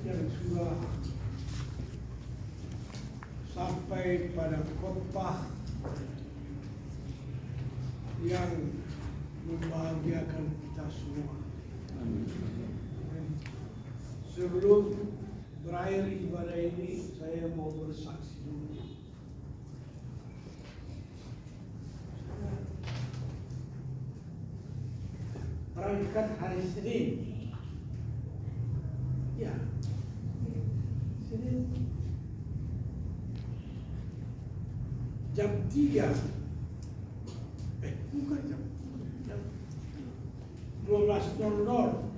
yang sudah sampai pada khotbah yang membahagiakan kita semua. Sebelum berakhir ibadah ini, saya mau bersaksi dulu. Berangkat hari Senin. Ya, Senin. Jam 3. Bukan jam 12.00.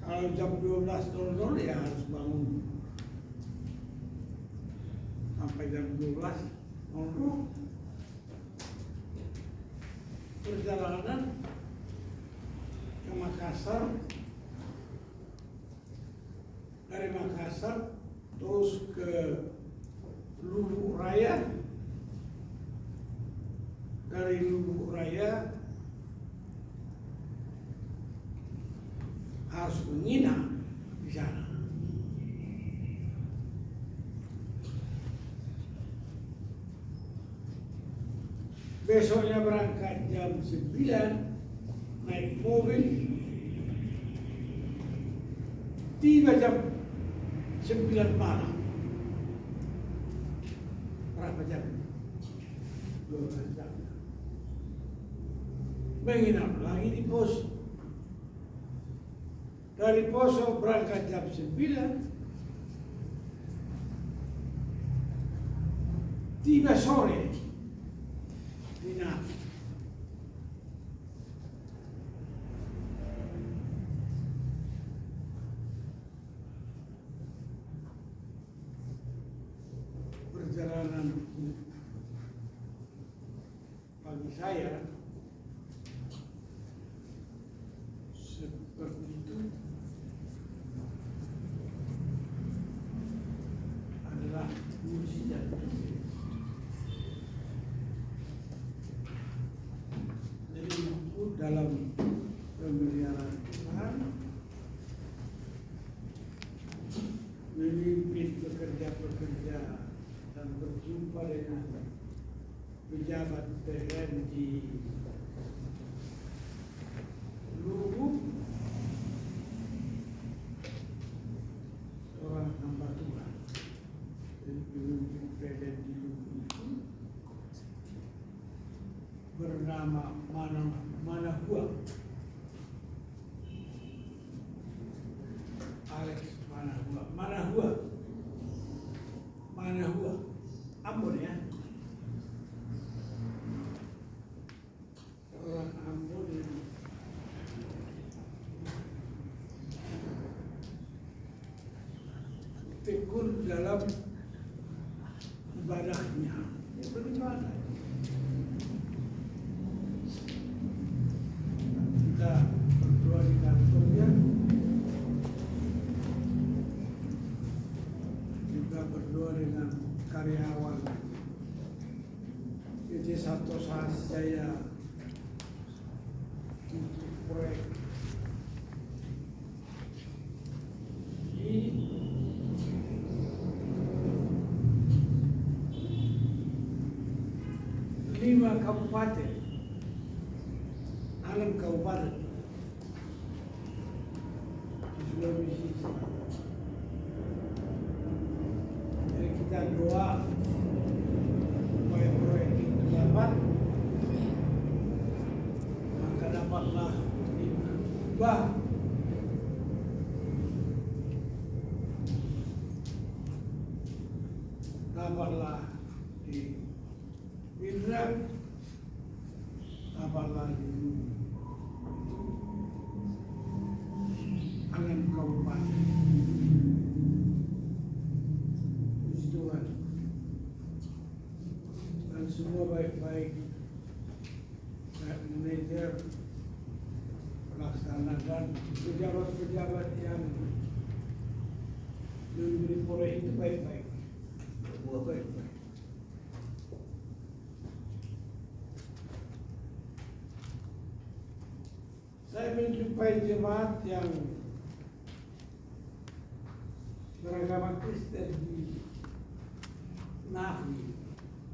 Kalau jam 12.00 ya harus bangun sampai jam 12.00. Perjalanan ke Makassar, dari Makassar terus ke Lubuk Raya, dari Lubuk Raya harus menginap di sana. Besoknya berangkat jam 9, naik mobil, tiba jam 9 malam. Berapa jam? 12 jam. Menginap lagi di pos. Dari Poso berangkat jam 9, tiba sore di Napi. Perjalanan bagi saya seperti itu adalah mujizat. Jadi itu dalam pemeliharaan Tuhan, memimpin pekerja-pekerja dan berjumpa dengan pejabat PLN di Lubuk, seorang hamba Tuhan. Jadi pemimpin PLN di Lubuk itu bernama Manahua, Alex Manahua, Ambon ya, orang Ambon yang tekun dalam ibadahnya, beribadah. Kita berdoa di kantornya, juga berdoa dengan karyawan PT Satu Sahasjaya untuk proyek di 5 kabupaten, 6 kabupaten di Sulawesi Selatan. Jadi kita doa supaya proyek itu dapat, maka dapatlah diubah dapatlah di Indra, dapatlah di Angan Kabupaten. Puji Tuhan. Dan semua baik-baik, manajer, pelaksana dan pejabat-pejabat yang memberi proyek itu baik-baik, semua baik-baik. Saya menjumpai jemaat yang beragama Kristen di Nafi.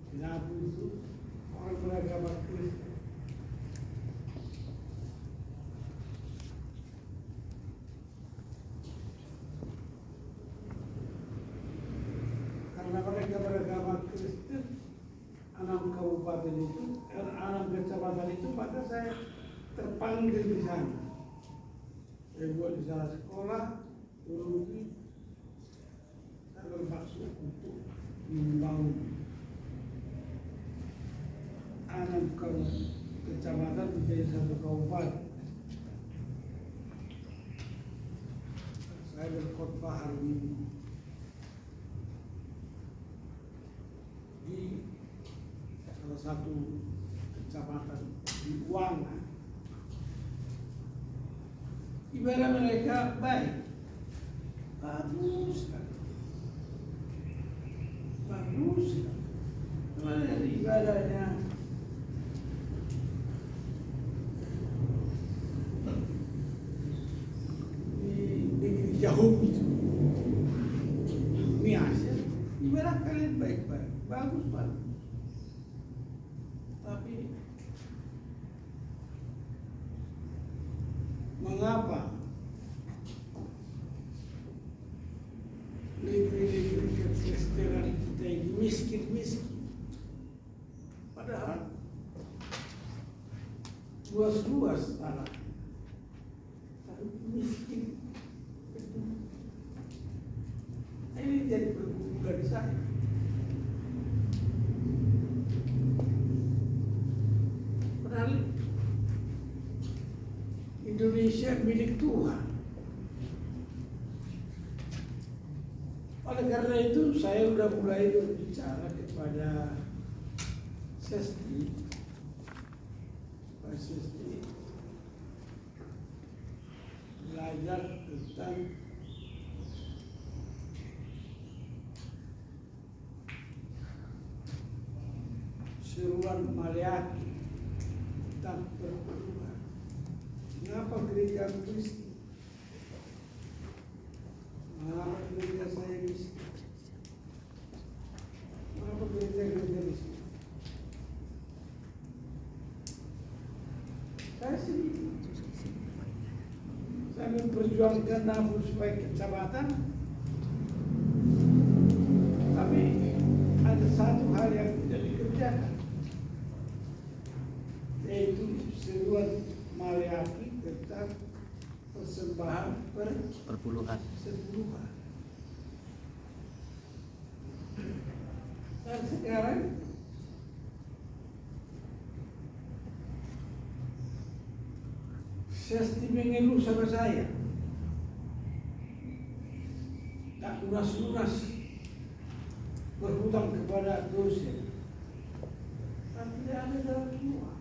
Di Nafi itu orang beragama Kristen. Karena mereka beragama Kristen, 6 kabupaten itu, 6 kecamatan itu, maka saya terpanggil di sana. Saya buat di sana sekolah, teologi, saya bermaksud untuk membangun 6 kecamatan menjadi 1 kabupaten. Saya berkhotbah hari Minggu di salah satu kecamatan di Uanga. Ibadah mereka baik, bagus sekali, bagus sekali. Mana ibadahnya di negeri jauh itu, Asia, ibadah kalian baik-baik, bagus-bagus. Tapi mengapa negeri-negeri kekristenan kita ini miskin-miskin? Padahal luas-luas tanah, tapi miskin. Ini jadi berguna dari saya. Padahal Indonesia milik Tuhan. Oleh karena itu saya sudah mulai berbicara kepada Sesti, Pak Sesti, belajar tentang seruan Maleakhi tentang perpuluhan. Mengapa gereja miskin? Mengapa gereja saya miskin? Mengapa gereja miskin? Saya sendiri. Saya memperjuangkan nafsu supaya kecamatan. Tapi ada satu hal yang tidak dikerjakan, yaitu seruan Maleakhi tentang persembahan perpuluhan. Dan sekarang Sesti mengeluh sama saya, tak lunas-lunas berhutang kepada dosen, tapi tidak ada dalam semua.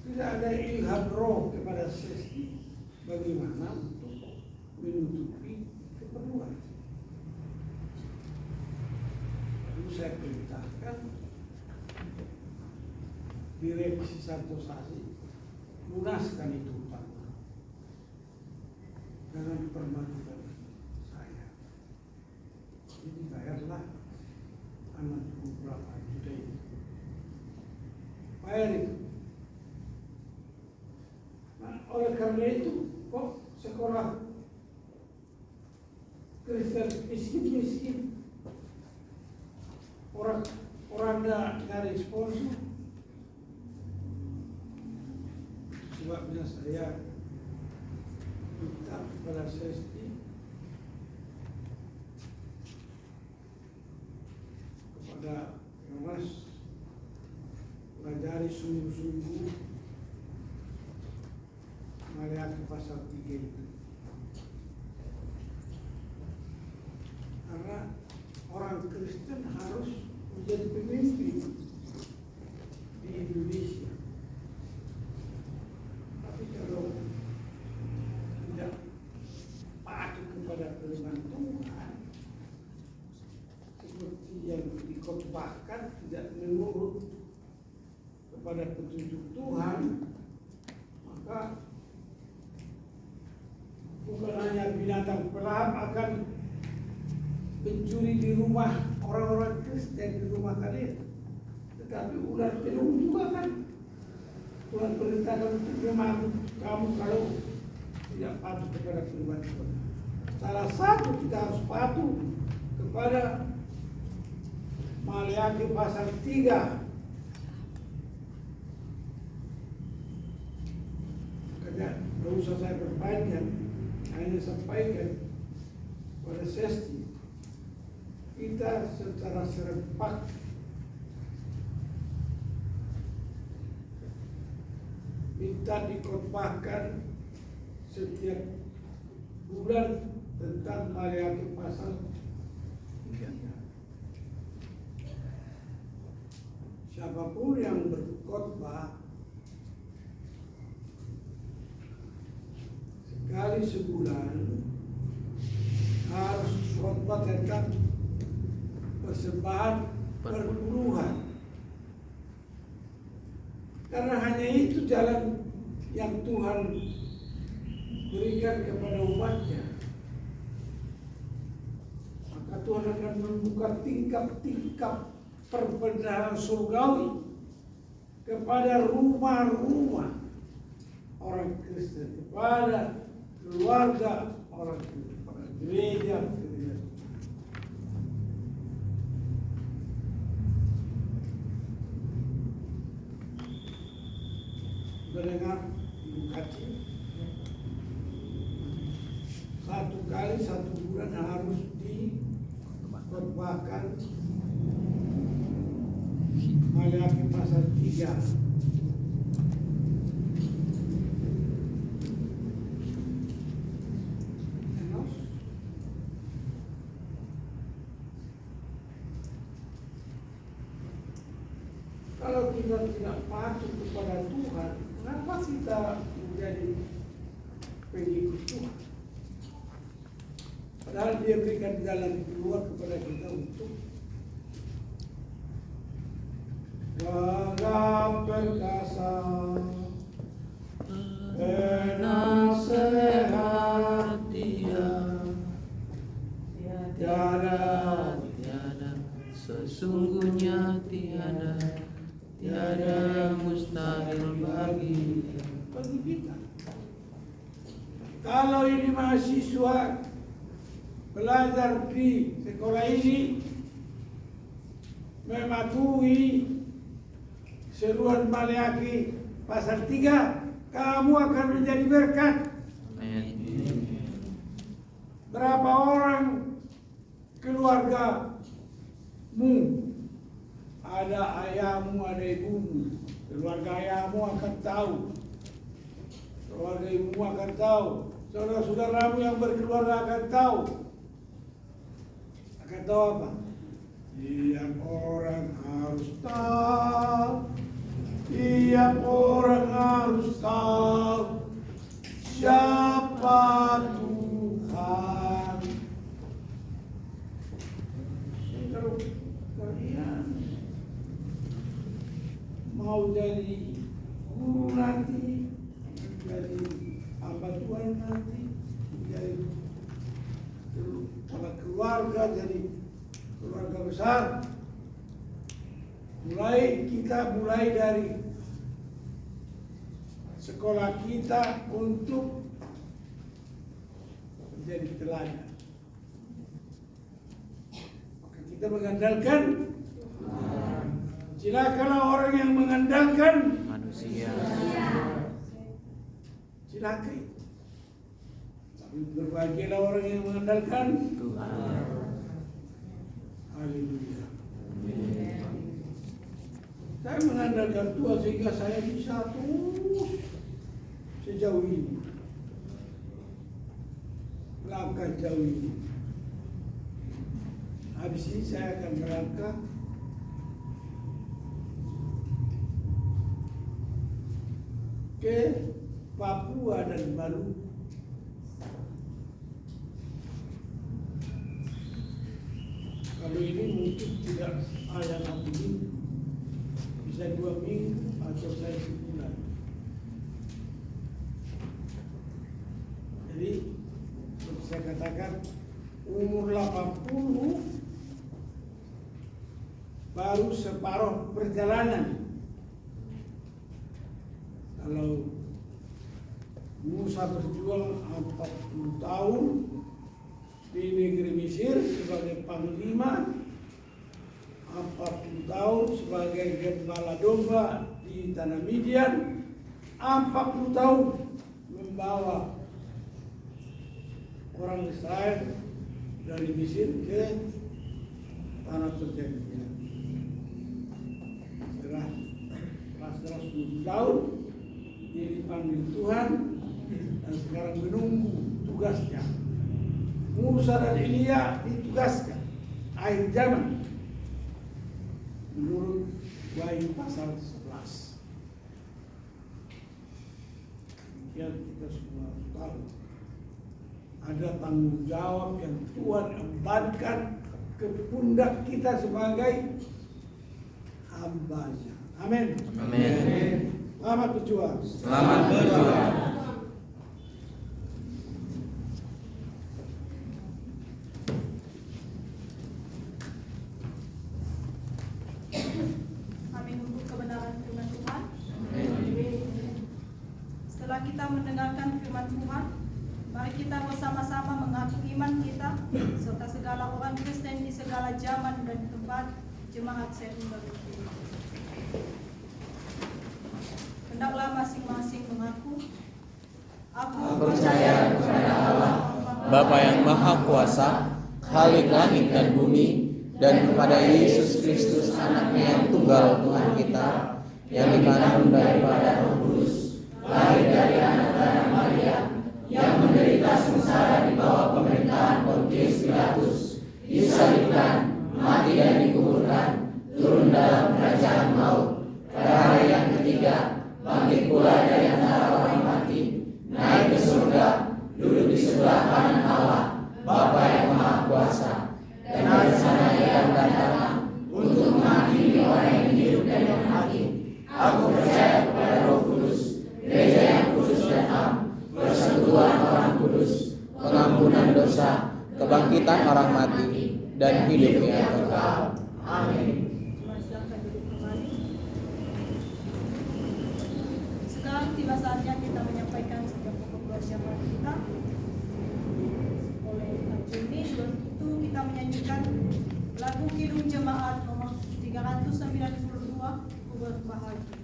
Tidak ada ilham roh kepada Sesti bagaimana untuk menutupi keperluan. Lalu saya perintahkan Direksi Santosasi lunaskan itu hutang, jangan permalukan saya. Jadi bayarlah 68 juta itu. Bayar itu. Nah, oleh karena itu kok sekolah Kristen miskin-miskin, orang nggak sponsor. Sebabnya saya minta kepada Sesti, kepada Mas, pelajari sungguh-sungguh Maleakhi pasal 3 itu. Karena orang Kristen harus menjadi pemimpin di Indonesia. Tapi kalau tidak patuh kepada firman Tuhan, seperti yang dikhotbahkan, tidak menurut kepada petunjuk Tuhan, maka bukan hanya binatang pelahap akan mencuri di rumah orang-orang Kristen, di rumah kalian. Tetapi ular pelung juga kan. Tuhan perintahkan untuk memang kamu kalau tidak patuh kepada firman Tuhan. Salah satu kita harus patuh kepada Maleakhi pasal 3. Makanya tidak usah saya perpanjang, hanya sampaikan pada sesi kita secara serempak minta dikhotbahkan setiap bulan tentang Maleakhi pasal 3. Siapapun yang berkhotbah sekali sebulan harus khotbah tentang persembahan perpuluhan. Karena hanya itu jalan yang Tuhan berikan kepada umatnya. Maka Tuhan akan membuka tingkap-tingkap perbendaharaan surgawi kepada rumah-rumah orang Kristen, kepada keluarga orang Kristen, kepada gereja. Mendengar Ibu Kaci, satu kali satu bulan harus dikhotbahkan Maleakhi pasal 3. Kalau kita tidak patuh kepada Tuhan, kenapa kita menjadi pengikut Tuhan? Padahal Dia berikan jalan keluar kepada kita untuk wala perkasa, penasehat Dia, tiada sesungguhnya tiada mustahil bagi kita. Kalau ini mahasiswa belajar di sekolah ini mematuhi seruan Maleakhi pasal 3, kamu akan menjadi berkat. Berapa orang keluargamu, ada ayahmu, ada ibumu, keluarga ayahmu akan tahu, keluarga ibumu akan tahu, saudara-saudaramu yang berkeluarga akan tahu apa? Tiap orang harus tahu, tiap orang harus tahu siapa Tuhan. Kalau kalian mau jadi guru nanti, jadi hamba Tuhan nanti, jadi kepala keluarga, jadi keluarga besar, mulai dari sekolah kita untuk menjadi teladan. Maka kita mengandalkan, silakanlah orang yang mengandalkan manusia. Silakan. Tapi berbahagialah orang yang mengandalkan Tuhan. Haleluya. Saya mengandalkan Tuhan sehingga saya bisa terus sejauh ini, melangkah jauh ini. Habis ini saya akan melangkah ke Papua dan Maluku. Kalau ini mungkin tidak ada 6 minggu, bisa 2 minggu atau saya sebulan. Jadi saya katakan umur 80 baru separuh perjalanan. Kalau Musa berjuang 40 tahun di negeri Mesir sebagai panglima, 40 tahun sebagai gembala domba di tanah Midian, 40 tahun membawa orang Israel dari Mesir ke tanah perjanjian. Setelah 10 tahun dia dipanggil Tuhan dan sekarang menunggu tugasnya. Musa dan Elia ditugaskan akhir zaman menurut Wahyu pasal 11. Demikian kita semua tahu ada tanggung jawab yang Tuhan embankan ke pundak kita sebagai hamba-Nya. Amin. Amin. Selamat berjuang. Selamat berjuang. Amin untuk kebenaran firman Tuhan. Setelah kita mendengarkan firman Tuhan, mari kita bersama-sama mengaku iman kita serta segala orang Kristen di segala zaman dan tempat. Jemaat saya berdoa. Hendaklah masing-masing mengaku, aku Percaya kepada Allah, Bapa yang Maha Kuasa, Khalik langit dan bumi, dan kepada Yesus Kristus anaknya yang tunggal Tuhan kita, yang dikandung daripada Roh Kudus, lahir dari anak darah Maria, yang menderita sengsara di bawah pemerintahan Pontius Pilatus, disalibkan, mati dan dikuburkan, turun dalam kerajaan maut, pada hari yang ketiga bangkit pula dari antara orang mati, naik ke surga, duduk di sebelah kanan Allah, Bapa yang Maha Kuasa, dan dari sana Ia akan datang untuk menghakimi orang yang hidup dan yang mati. Aku percaya kepada Roh Kudus, gereja yang kudus dan am, persekutuan orang kudus, pengampunan dosa, kebangkitan orang mati, dan hidup yang kekal. Amin. Silakan duduk kembali. Sekarang tiba saatnya kita menyampaikan setiap pokok doa syafaat kita. Oleh Kak Juni, sebelum itu kita menyanyikan lagu Kidung Jemaat nomor 392, Ku Berbahagia.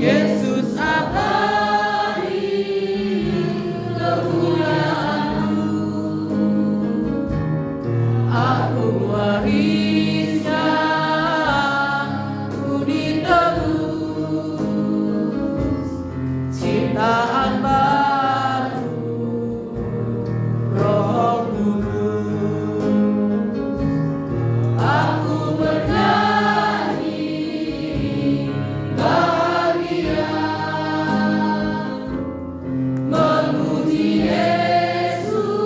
Yesus abadi kepunyaanku, aku warisnya, ku ditebus, ciptaan baru, Roh Kudus, aku bernyanyi bahagia, memuji Yesus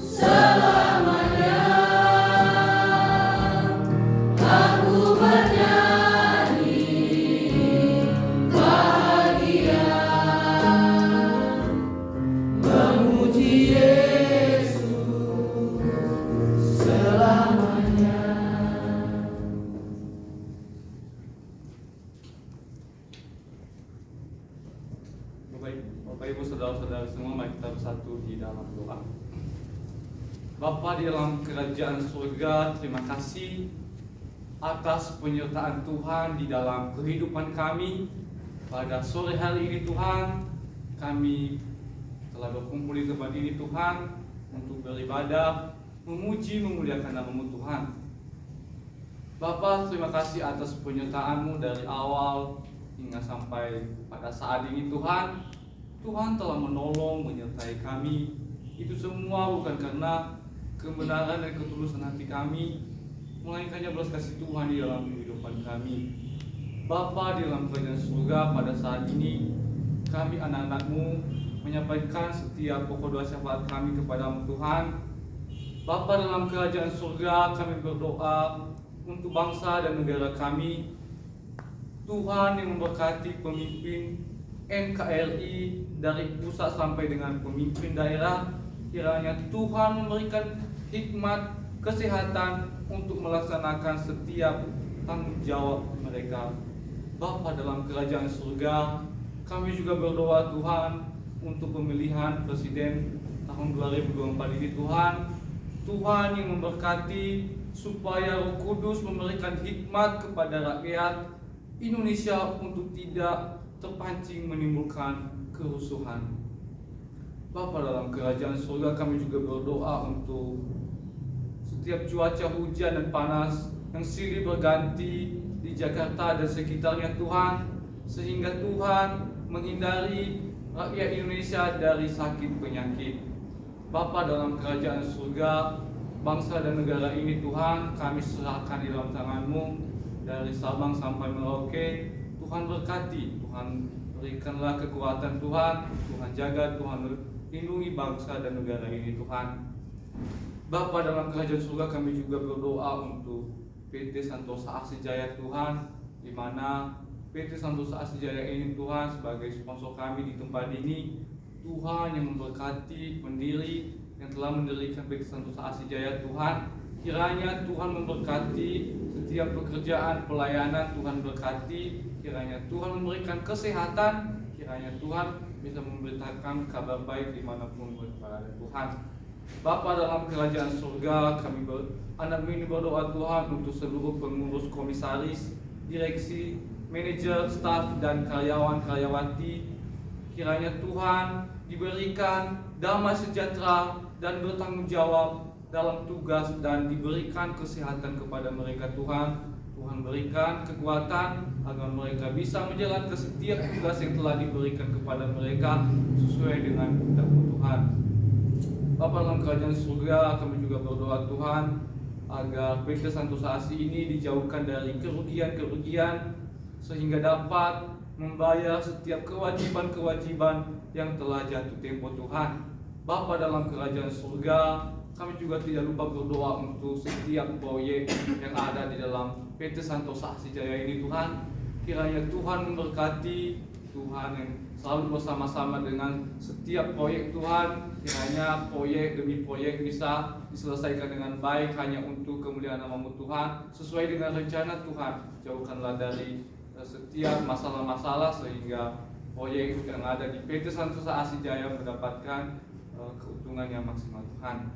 selamanya. Aku bernyanyi bahagia, memuji Yesus selamanya. Bapak Ibu saudara-saudara semua, mari kita bersatu di dalam doa. Bapa di dalam kerajaan surga, terima kasih atas penyertaan Tuhan di dalam kehidupan kami. Pada sore hari ini Tuhan, kami telah berkumpul di tempat ini Tuhan untuk beribadah, memuji, memuliakan nama-Mu Tuhan. Bapa, terima kasih atas penyertaan-Mu dari awal hingga sampai pada saat ini Tuhan. Tuhan telah menolong, menyertai kami. Itu semua bukan karena kebenaran dan ketulusan hati kami, melainkan belas kasih Tuhan di dalam kehidupan kami. Bapa di dalam kerajaan surga, pada saat ini kami anak-anak-Mu menyampaikan setiap pokok doa syafaat kami kepada-Mu Tuhan. Bapa dalam kerajaan surga, kami berdoa untuk bangsa dan negara kami. Tuhan yang memberkati pemimpin NKRI dari pusat sampai dengan pemimpin daerah. Kiranya Tuhan memberikan hikmat, kesehatan untuk melaksanakan setiap tanggung jawab mereka. Bapa dalam kerajaan surga, kami juga berdoa Tuhan untuk pemilihan presiden tahun 2024 ini Tuhan. Tuhan yang memberkati supaya Roh Kudus memberikan hikmat kepada rakyat Indonesia untuk tidak terpancing menimbulkan kerusuhan. Bapa dalam kerajaan surga, kami juga berdoa untuk setiap cuaca hujan dan panas yang silih berganti di Jakarta dan sekitarnya Tuhan, sehingga Tuhan menghindari rakyat Indonesia dari sakit penyakit. Bapa dalam kerajaan surga, bangsa dan negara ini Tuhan, kami serahkan di dalam tangan-Mu dari Sabang sampai Merauke. Tuhan berkati, Tuhan berikanlah kekuatan Tuhan, Tuhan jaga, Tuhan lindungi bangsa dan negara ini Tuhan. Bapa dalam kerajaan surga, kami juga berdoa untuk PT Santosa Asih-Jaya Tuhan, di mana PT Santosa Asih-Jaya ini Tuhan sebagai sponsor kami di tempat ini. Tuhan yang memberkati pendiri yang telah mendirikan PT Santosa Asih-Jaya Tuhan. Kiranya Tuhan memberkati setiap pekerjaan pelayanan, Tuhan berkati. Kiranya Tuhan memberikan kesehatan. Kiranya Tuhan bisa memberitakan kabar baik dimanapun berada Tuhan. Bapa dalam kerajaan surga, kami anak ini berdoa Tuhan untuk seluruh pengurus, komisaris, direksi, manajer, staf, dan karyawan-karyawati. Kiranya Tuhan diberikan damai sejahtera dan bertanggung jawab dalam tugas, dan diberikan kesehatan kepada mereka Tuhan. Tuhan berikan kekuatan agar mereka bisa menjalankan setiap tugas yang telah diberikan kepada mereka sesuai dengan kehendak Tuhan. Bapa dalam kerajaan surga, kami juga berdoa Tuhan agar PT Santosa Asih ini dijauhkan dari kerugian-kerugian sehingga dapat membayar setiap kewajiban-kewajiban yang telah jatuh tempo Tuhan. Bapa dalam kerajaan surga, kami juga tidak lupa berdoa untuk setiap proyek yang ada di dalam PT Santosa Asih-Jaya ini Tuhan. Kiranya Tuhan memberkati, Tuhan yang selalu bersama-sama dengan setiap proyek Tuhan. Kiranya proyek demi proyek bisa diselesaikan dengan baik hanya untuk kemuliaan nama-Mu Tuhan, sesuai dengan rencana Tuhan. Jauhkanlah dari setiap masalah-masalah sehingga proyek yang ada di PT Santosa Asih-Jaya mendapatkan keuntungan yang maksimal Tuhan.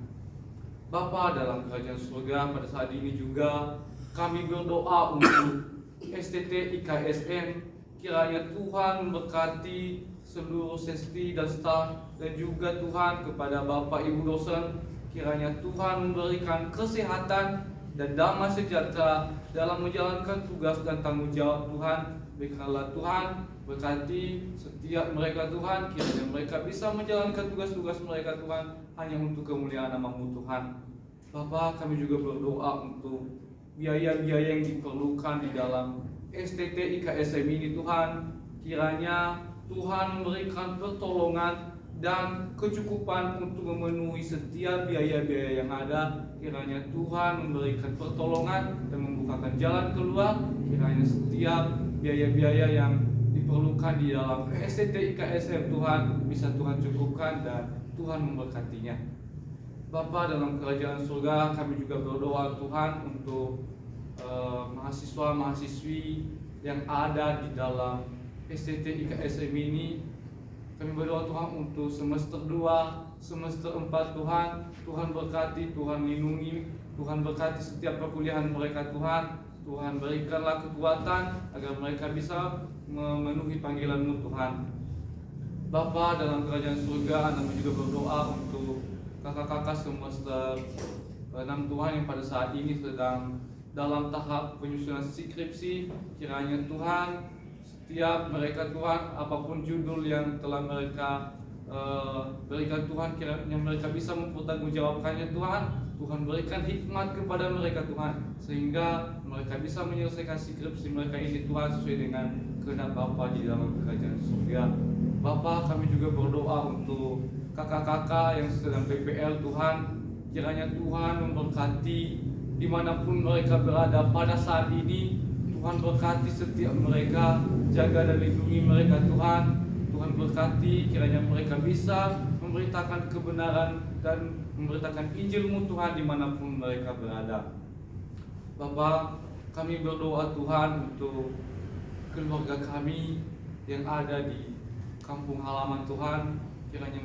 Bapa dalam kerajaan surga, pada saat ini juga kami berdoa untuk STT IKSM. Kiranya Tuhan memberkati seluruh sesti dan staf, dan juga Tuhan kepada Bapak Ibu dosen. Kiranya Tuhan memberikan kesehatan dan damai sejahtera dalam menjalankan tugas dan tanggung jawab Tuhan. Berikanlah Tuhan, berkati setiap mereka Tuhan. Kiranya mereka bisa menjalankan tugas-tugas mereka Tuhan hanya untuk kemuliaan nama-Mu Tuhan. Bapa, kami juga berdoa untuk biaya-biaya yang diperlukan di dalam STT IKSM ini Tuhan. Kiranya Tuhan memberikan pertolongan dan kecukupan untuk memenuhi setiap biaya-biaya yang ada. Kiranya Tuhan memberikan pertolongan dan membukakan jalan keluar. Kiranya setiap biaya-biaya yang diperlukan di dalam STT IKSM Tuhan bisa Tuhan cukupkan dan Tuhan memberkatinya. Bapa dalam kerajaan surga, kami juga berdoa Tuhan untuk mahasiswa-mahasiswi yang ada di dalam STT IKSM ini. Kami berdoa Tuhan untuk semester 2, semester 4 Tuhan. Tuhan berkati, Tuhan lindungi, Tuhan berkati setiap perkuliahan mereka Tuhan. Tuhan berikanlah kekuatan agar mereka bisa memenuhi panggilan-Mu Tuhan. Bapa dalam kerajaan surga, kami juga berdoa untuk kakak-kakak semester 6 Tuhan yang pada saat ini sedang dalam tahap penyusunan skripsi. Kiranya Tuhan setiap mereka Tuhan, apapun judul yang telah mereka berikan Tuhan, kiranya mereka bisa mempertanggungjawabkannya Tuhan. Tuhan berikan hikmat kepada mereka Tuhan, sehingga mereka bisa menyelesaikan skripsi mereka ini Tuhan sesuai dengan kehendak Bapa di dalam kerajaan surga. Bapa, kami juga berdoa untuk kakak-kakak yang sedang PPL Tuhan. Kiranya Tuhan memberkati dimanapun mereka berada pada saat ini. Tuhan berkati setiap mereka, jaga dan lindungi mereka Tuhan. Tuhan berkati kiranya mereka bisa memberitakan kebenaran dan memberitakan Injil-Mu Tuhan dimanapun mereka berada. Bapa, kami berdoa Tuhan untuk keluarga kami yang ada di kampung halaman Tuhan. Kiranya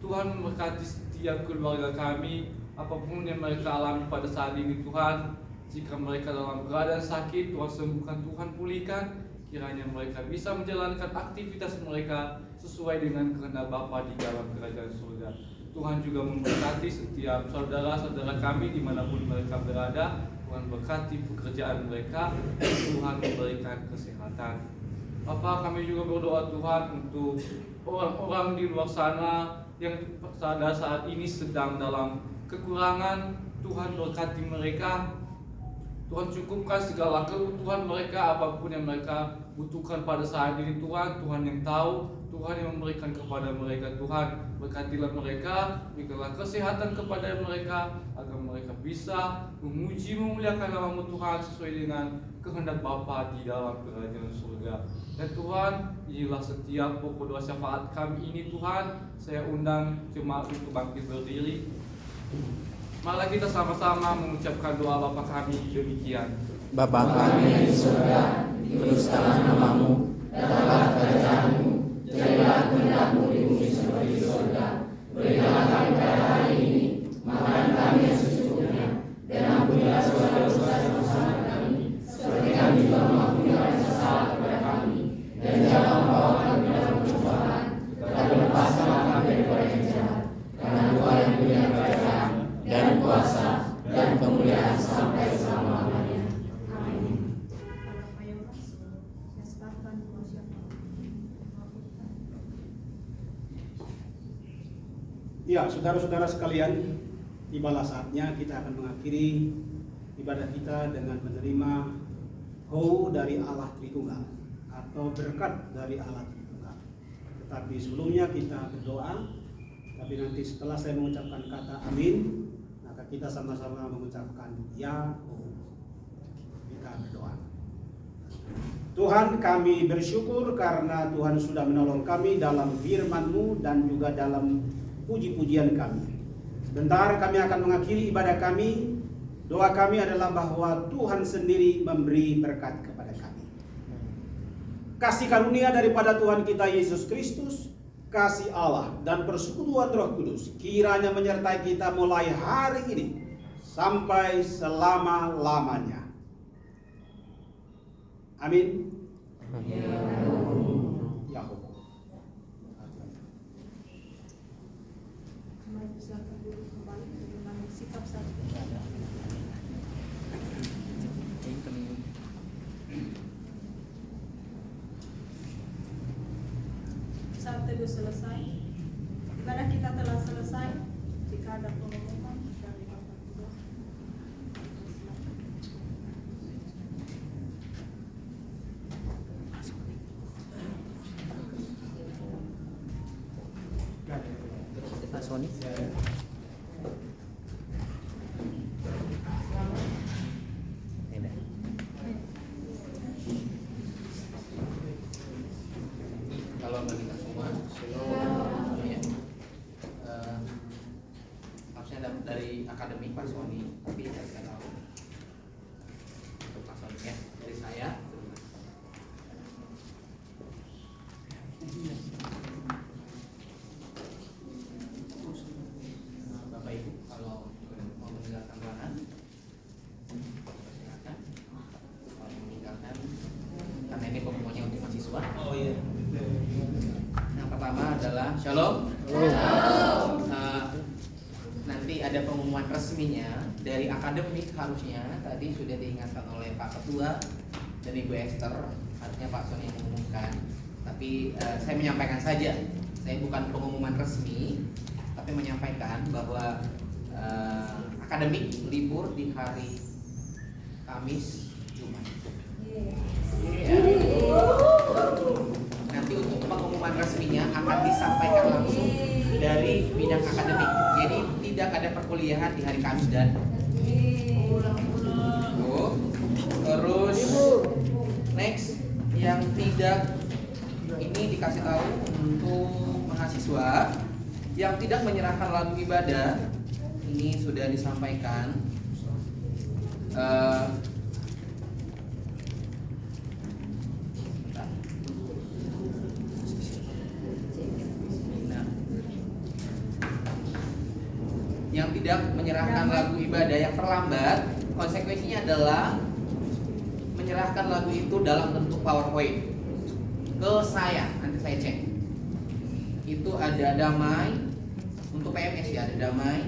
Tuhan memberkati setiap keluarga kami, apapun yang mereka alami pada saat ini Tuhan. Jika mereka dalam keadaan sakit, Tuhan sembuhkan, Tuhan pulihkan. Kiranya mereka bisa menjalankan aktivitas mereka sesuai dengan kehendak Bapa di dalam kerajaan surga. Tuhan juga memberkati setiap saudara-saudara kami dimanapun mereka berada. Tuhan berkati pekerjaan mereka, Tuhan memberikan kesehatan. Bapa, kami juga berdoa Tuhan untuk orang-orang di luar sana yang pada saat ini sedang dalam kekurangan. Tuhan berkati mereka. Tuhan cukupkan segala kebutuhan mereka, apapun yang mereka butuhkan pada saat ini Tuhan. Tuhan yang tahu, Tuhan yang memberikan kepada mereka Tuhan. Berkatilah mereka, berikanlah kesehatan kepada mereka, agar mereka bisa memuji memuliakan nama-Mu Tuhan sesuai dengan kehendak Bapa di dalam kerajaan surga. Dan Tuhan, inilah setiap pokok doa syafaat kami ini Tuhan. Saya undang jemaat untuk bangkit berdiri. Malah kita sama-sama mengucapkan doa Bapa kami demikian. Bapa kami yang di surga, dikuduskanlah nama-Mu, datanglah kerajaan-Mu, jadilah kehendak-Mu di bumi seperti di surga. Berikanlah kami pada hari ini makanan kami yang secukupnya, dan ampunilah segala dosa-dosa kami, seperti kami juga mengampuni orang yang salah kepada kami. Dan jangan membawa kami dalam pencobaan, tetapi lepaskanlah kami daripada yang jahat. Karena Tuhan yang punya kerajaan dan kuasa dan kemuliaan sampai selama-lamanya. Amin. Ya, saudara-saudara sekalian, tibalah saatnya kita akan mengakhiri ibadah kita dengan menerima hou dari Allah Tritunggal atau berkat dari Allah Tritunggal. Tetapi sebelumnya kita berdoa, tapi nanti setelah saya mengucapkan kata amin, maka kita sama-sama mengucapkan ya hou. Kita berdoa. Tuhan, kami bersyukur karena Tuhan sudah menolong kami dalam firman-Mu dan juga dalam puji-pujian kami. Sebentar kami akan mengakhiri ibadah kami. Doa kami adalah bahwa Tuhan sendiri memberi berkat kepada kami. Kasih karunia daripada Tuhan kita Yesus Kristus, kasih Allah dan persekutuan Roh Kudus kiranya menyertai kita mulai hari ini sampai selama-lamanya. Amin. Yahoo. Silakan duduk kembali dengan sikap saat teduh selesai. Ibadah kita telah selesai. Jika ada pengumuman dari Bapak Ibu. Pak Sony. Kalau bagi kita semua, shalom. Ya. Harusnya dari akademik Pak Sony, tapi saya tidak tahu. Untuk Pak Sony ya, dari saya. Bapak Ibu, kalau mau meninggalkan ruangan, silakan. Kalau meninggalkan, karena ini pengumumannya untuk mahasiswa. Oh iya. Yang pertama adalah shalom. Nanti ada pengumuman resminya dari akademik, harusnya tadi sudah diingatkan oleh Pak Ketua dan Ibu Esther, harusnya Pak Sony yang mengumumkan. Tapi saya menyampaikan saja, saya bukan pengumuman resmi, tapi menyampaikan bahwa akademik libur di hari Kamis, Jumat. Nanti untuk pengumuman resminya akan disampaikan langsung dari bidang akademik. Jadi tidak ada perkuliahan di hari Kamis dan terus next yang tidak ini dikasih tahu untuk mahasiswa yang tidak menyerahkan lagu ibadah, ini sudah disampaikan. Yang tidak menyerahkan lagu ibadah yang terlambat, konsekuensinya adalah menyerahkan lagu itu dalam bentuk PowerPoint ke saya, nanti saya cek. Itu ada Damai untuk PMS ya, ada Damai,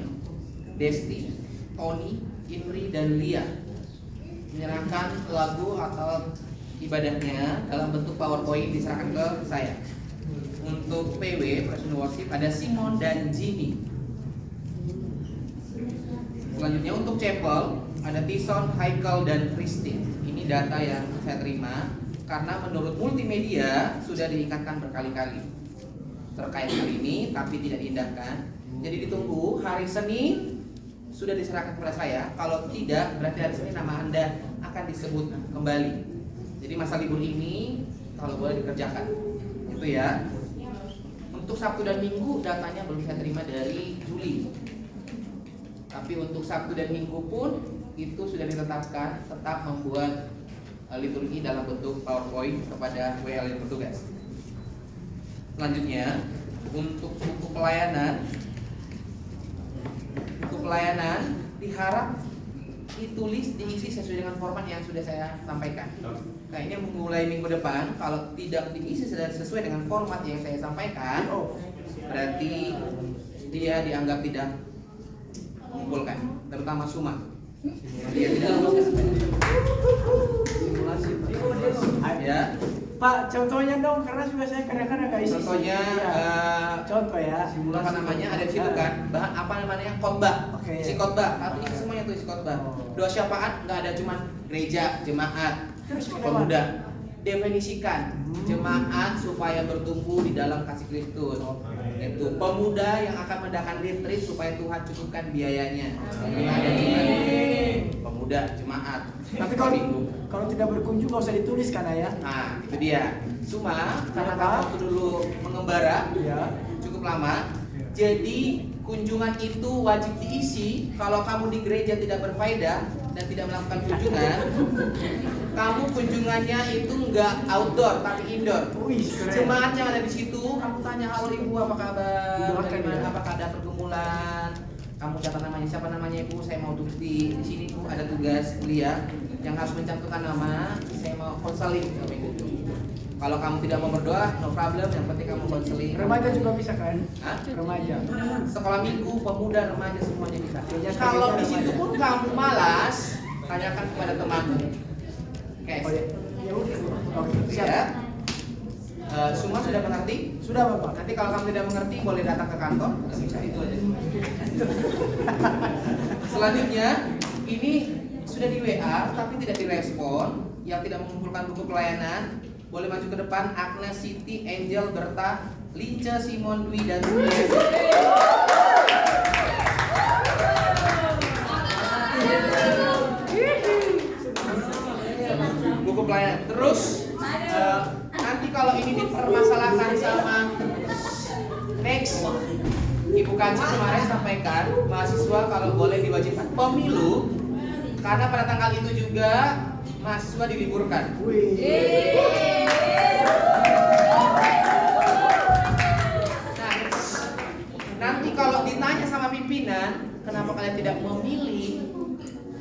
Desti, Tony, Inri dan Lia. Menyerahkan lagu atau ibadahnya dalam bentuk PowerPoint diserahkan ke saya. Untuk PW, Presiden Worship, ada Simon dan Jimmy. Selanjutnya untuk chapel ada Tison, Haikal, dan Christine. Ini data yang saya terima karena menurut multimedia sudah diingatkan berkali-kali terkait hal ini, tapi tidak diindahkan. Jadi ditunggu hari Senin sudah diserahkan kepada saya. Kalau tidak, berarti hari Senin nama Anda akan disebut kembali. Jadi masa libur ini kalau boleh dikerjakan, itu ya. Untuk Sabtu dan Minggu datanya belum saya terima dari Juli. Tapi untuk Sabtu dan Minggu pun itu sudah ditetapkan tetap membuat liturgi dalam bentuk PowerPoint kepada WL yang bertugas. Selanjutnya untuk buku pelayanan diharap ditulis diisi sesuai dengan format yang sudah saya sampaikan. Kayaknya mulai minggu depan kalau tidak diisi sesuai dengan format yang saya sampaikan, berarti dia dianggap tidak mengumpulkan, terutama Suma. Dia tidak simulasi. Ya. Pak, contohnya dong, karena juga saya kadang-kadang nggak isi. Contohnya, contoh ya. Apa namanya? Ada di situ kan? Bahan apa namanya? Khotbah. Oke. Isi khotbah. Tapi ini semuanya tuh isi khotbah. Doa syafaat nggak ada, cuman gereja, jemaat, Terus pemuda. Definisikan jemaat supaya bertumbuh di dalam kasih Kristus. Itu pemuda yang akan mengadakan retreat supaya Tuhan cukupkan biayanya. Ada pemuda, jemaat. Tapi minggu. kalau tidak berkunjung nggak usah ditulis kan ya? Nah, itu dia. Cuma karena kamu waktu dulu mengembara Ya. cukup lama, jadi kunjungan itu wajib diisi. Kalau kamu di gereja tidak berfaedah dan tidak melakukan kunjungan, kamu kunjungannya itu nggak outdoor tapi indoor. Wih, keren. Jemaatnya ada di situ, kamu tanya halo ibu apa kabar, Doakan bagaimana, ya. apakah ada pergumulan, kamu catat namanya, siapa namanya ibu, saya mau tulis di sini bu, ada tugas kuliah yang harus mencantumkan nama, saya mau konseling sama ibu. Kalau kamu tidak mau berdoa, no problem, yang penting kamu konseling. Remaja juga bisa kan? Hah? Remaja. Sekolah minggu, pemuda, remaja semuanya bisa. Ya, Kalau di remaja. situ pun kamu malas, tanyakan kepada temanmu. Guys, Oh, ya udah. Oke, siap. ya. Semua sudah mengerti? Sudah Bapak. Nanti kalau kamu tidak mengerti boleh datang ke kantor. Nggak bisa, itu aja. Selanjutnya, ini sudah di WA tapi tidak direspon. Yang tidak mengumpulkan buku pelayanan boleh maju ke depan. Agnes, Siti, Angel, Berta, Lince, Simon, Dwi, dan Juliet. Buku pelayanan. Terus nanti kalau ini dipermasalahkan sama next, Ibu Kanci kemarin sampaikan mahasiswa kalau boleh diwajibkan pemilu karena pada tanggal itu juga mahasiswa diliburkan. Nah, nanti kalau ditanya sama pimpinan kenapa kalian tidak memilih,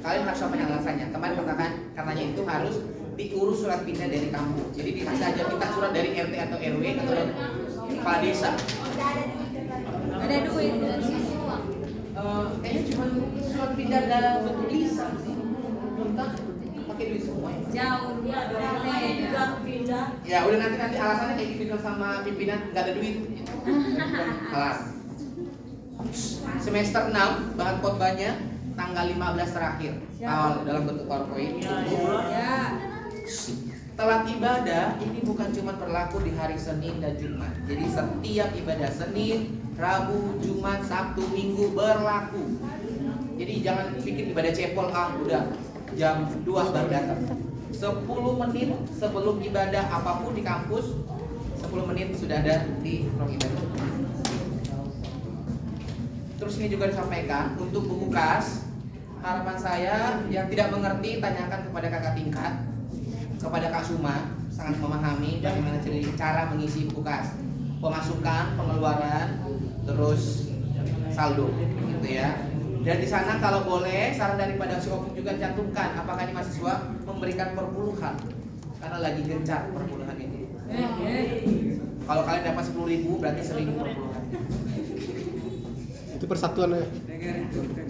kalian harus sampaikan alasannya. Kemarin katakan karenanya itu harus diurus surat pindah dari kampung. Jadi dikasih aja minta surat dari RT atau RW atau dari kepala desa. Ada duit. Kayaknya cuma surat pindah dalam bentuk lisan sih. Entah pakai duit semua. Jauh dia juga pindah. Ya udah nanti alasannya kayak gitu sama pimpinan nggak ada duit. Gitu. Kelas. Semester 6 bahan khotbahnya tanggal 15 terakhir dalam bentuk PowerPoint. Telat ibadah ini bukan cuma berlaku di hari Senin dan Jumat. Jadi setiap ibadah Senin, Rabu, Jumat, Sabtu, Minggu berlaku. Jadi jangan pikir ibadah cepol udah jam 2 baru datang. 10 menit sebelum ibadah apapun di kampus, 10 menit sudah ada di ruang ibadah. Terus ini juga disampaikan untuk buku kas. Harapan saya yang tidak mengerti tanyakan kepada kakak tingkat, kepada Kak Suma, sangat memahami bagaimana cara mengisi buku kas, pemasukan, pengeluaran, terus saldo, gitu ya. Dan di sana kalau boleh saran daripada si Opung juga cantumkan apakah ini mahasiswa memberikan perpuluhan karena lagi gencar perpuluhan ini. Kalau kalian dapat 10.000 berarti 1.000 perpuluhan. Itu persatuan ya?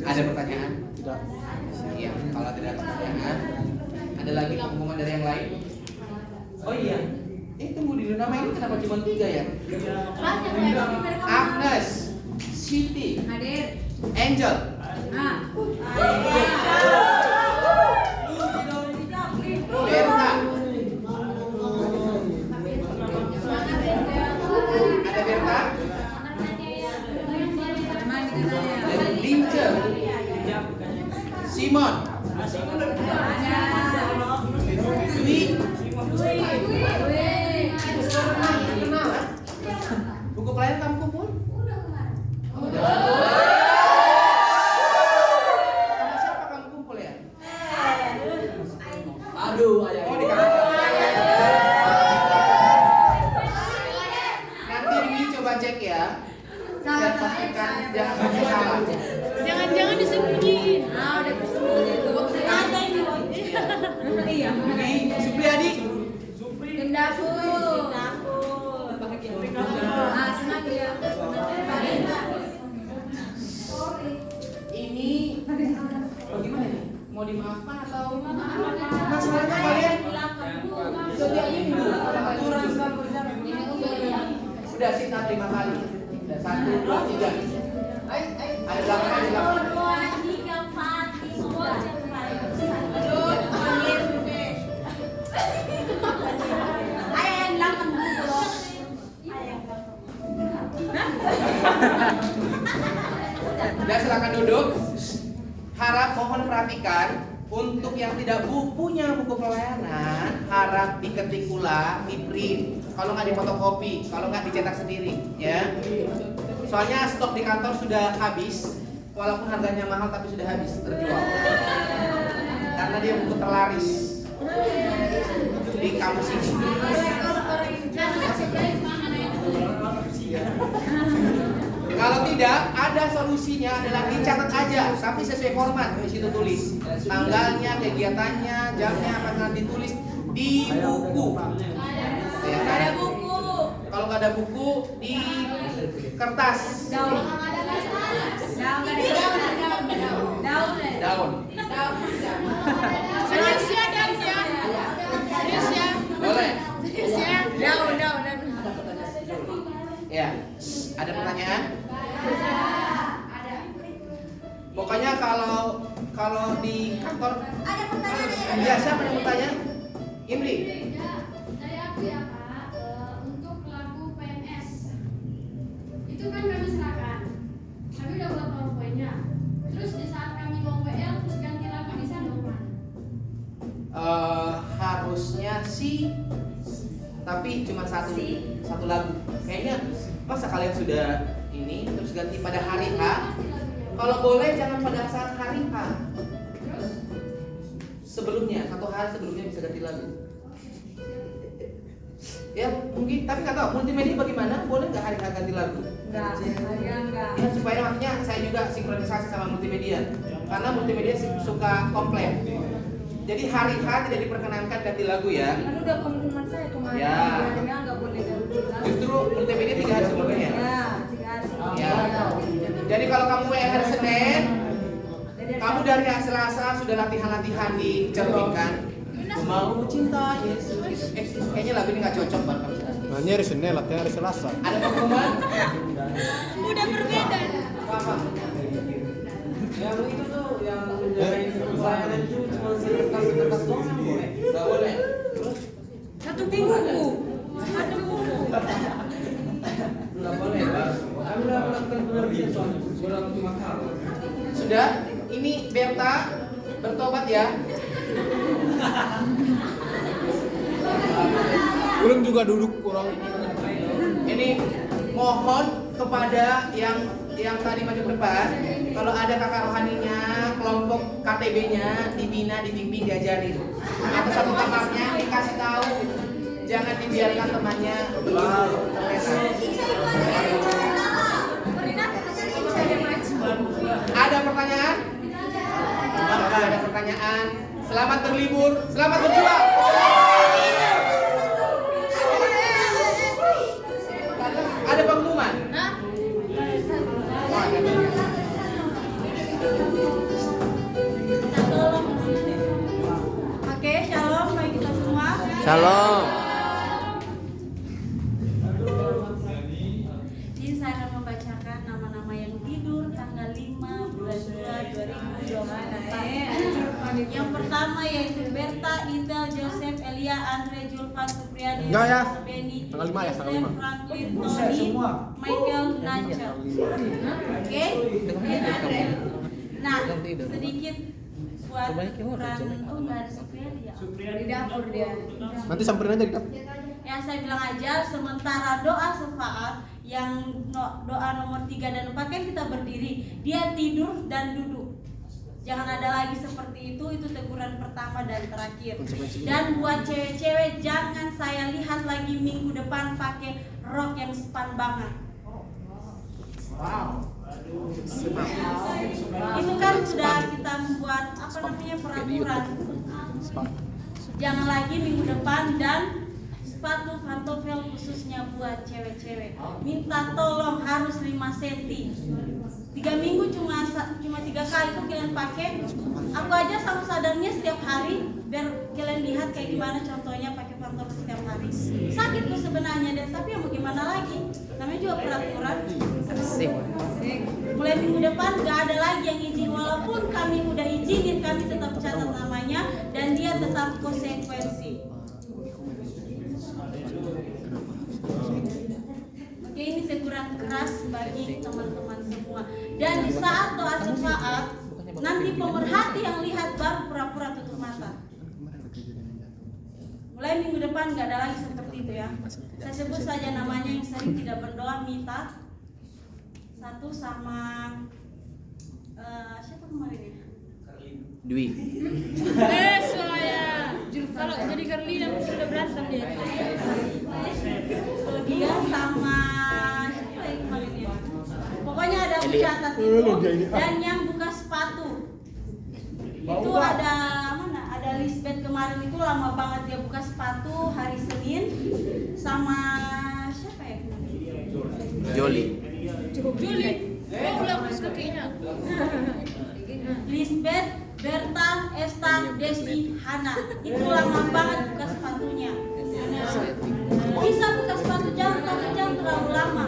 Ada pertanyaan? Tidak. Iya, kalau tidak ada pertanyaan, ada lagi pengumuman dari yang lain? Oh iya, tunggu dulu, nama ini kenapa cuma 3 ya? Agnes, Siti, Angel. Berta. Ada Berta? Lince. Simon. Dwi. Buku pelayanan kamu kumpul? Udah. Sama siapa kamu kumpul ya? Aduh, ayah. Oh, di kantor. Nanti Dwi coba cek ya. Dan pastikan jangan sampai salah. Jangan disembunyiin. Udah bersembunyi. Ada ini loh. Iya. Dwi, Supriyadi. Gendaku. Senang dia. Ini bagaimana nih? Mau dimaafkan atau masalahnya kalian? Sudah sita 5 kali. 1, 2, 3. Ada 8. Dan silakan duduk. Harap mohon perhatikan untuk yang tidak punya buku pelayanan, harap diketik ulang, di print. Kalau nggak difotokopi, kalau nggak dicetak sendiri, ya. Soalnya stok di kantor sudah habis, walaupun harganya mahal tapi sudah habis terjual. Karena dia buku terlaris di kampus ini. Kalau tidak, ada solusinya adalah dicatat aja, tapi sesuai format di situ tulis tanggalnya, kegiatannya, jamnya apa nanti tulis di buku. Ya, Ada buku. kalau nggak ada buku di kertas, Daun. daun. Serius ya, Dan ya. Serius ya. Boleh. Serius ya. Daun. Ya, ada pertanyaan? Pokoknya kalau di kantor Ada pertanyaan. ya siapa yang bertanya? Imri. Dari aku ya Kak, untuk lagu PNS itu kan kami serahkan, kami udah buat PowerPoint-nya. Terus di saat kami mau WL terus ganti lagu di sana Pak. Harusnya sih, tapi cuma satu lagu. Kayaknya masa kalian sudah ini terus ganti pada hari H? Kalau boleh jangan pada saat hari H. Terus Sebelumnya, 1 hari sebelumnya bisa ganti lagu. Ya mungkin, tapi nggak tahu multimedia bagaimana? Boleh nggak hari H ganti lagu? Enggak. Ya supaya maksudnya saya juga sinkronisasi sama multimedia. Karena multimedia suka komplain. Jadi hari H tidak diperkenankan ganti lagu ya. Kan udah pengumuman saya kemarin. Ya. Nggak boleh ganti lagu. Justru multimedia 3 hari sebelumnya ya. Ya, 3 hari. Ya. Jadi kalau kamu WL hari Senin, kamu dari hari Selasa sudah latihan-latihan dicerminkan. Ku mau cinta Yesus. Kayaknya lagu ini nggak cocok banget kamu sekarang. Nanya hari Senin, latihan hari Selasa. Ada pengumuman? Udah berbeda. Apa? Yang itu tuh yang Nggak boleh. Satu minggu. Satu minggu. Nggak boleh. Kami udah melakukan pengertian soalnya. Sudah cuma kalah. Sudah, ini Berta bertobat ya. Ulun juga duduk kurang. Ini mohon kepada yang tadi maju ke depan, kalau ada kakak rohaninya, kelompok KTB-nya dibina, dibimbing, diajarin. Atau satu kamarnya dikasih tahu, jangan dibiarkan temannya Ada pertanyaan? Ada pertanyaan. Selamat berlibur, selamat berjuang. Ada pengumuman. Oke, shalom bagi kita semua. Shalom. Jadi saya akan membacakan nama-nama yang tidur tanggal 5 bulan 2 2024. Yang pertama yaitu Berta, Itel, Joseph, Elia, Andre, Julfan, Supriyadi, Enggak ya. Benny, Tanggal 5 ya, tanggal 5. Franklin, Buset, Tony, semua. Michael, Nacha. Oke? Nah, sedikit buat ukuran. Oh, enggak ada Supriyadi ya? Di dapur dia. Nanti samperin aja di dapur. Ya saya bilang aja, sementara doa syafaat yang doa nomor 3 dan 4 kan kita berdiri, dia tidur dan duduk. Jangan ada lagi seperti itu teguran pertama dan terakhir. Dan buat cewek-cewek, jangan saya lihat lagi minggu depan pakai rok yang span banget. Wow. Itu kan sudah kita membuat apa namanya peraturan. Jangan lagi minggu depan, dan sepatu pantofel khususnya buat cewek-cewek. Minta tolong harus 5 cm. 3 minggu cuma 3 kali tuh kalian pakai. Aku aja sama sadarnya setiap hari biar kalian lihat kayak gimana contohnya pakai pantofel setiap hari. Sakit tuh sebenarnya, dan tapi ya mau gimana lagi? Namanya juga peraturan. Mulai minggu depan gak ada lagi yang izin, walaupun kami udah izinin, kami tetap catat namanya dan dia tetap konsekuensi. Oke, ini teguran keras bagi teman-teman semua. Dan di saat doa syafaat, nanti pemerhati yang lihat baru pura-pura tutup mata. Mulai minggu depan gak ada lagi seperti itu ya. Saya sebut saja namanya yang sering tidak berdoa, Mita. Satu sama siapa kemarin ya? Dwi. Soalnya kalau jadi Carlina sudah berantem dia. Dia sama siapa yang kemarin ya? Pokoknya ada pencatat itu, dan yang buka sepatu itu ada mana? Ada Lisbeth kemarin itu lama banget dia buka sepatu hari Senin, sama siapa ya kemarin? Joli. Juli. Oh, udah hapus kakinya. Lisbeth, Berta, Esta, Desi, Hana. Itu lama banget buka sepatunya. Bisa buka sepatu jam, tapi jangan terlalu lama.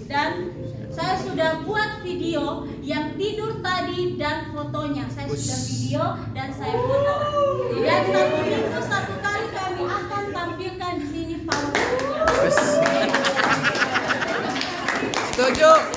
Dan saya sudah buat video yang tidur tadi dan fotonya. Saya sudah video dan saya foto. Dan satu kali kami akan tampilkan di sini fotonya. Setuju.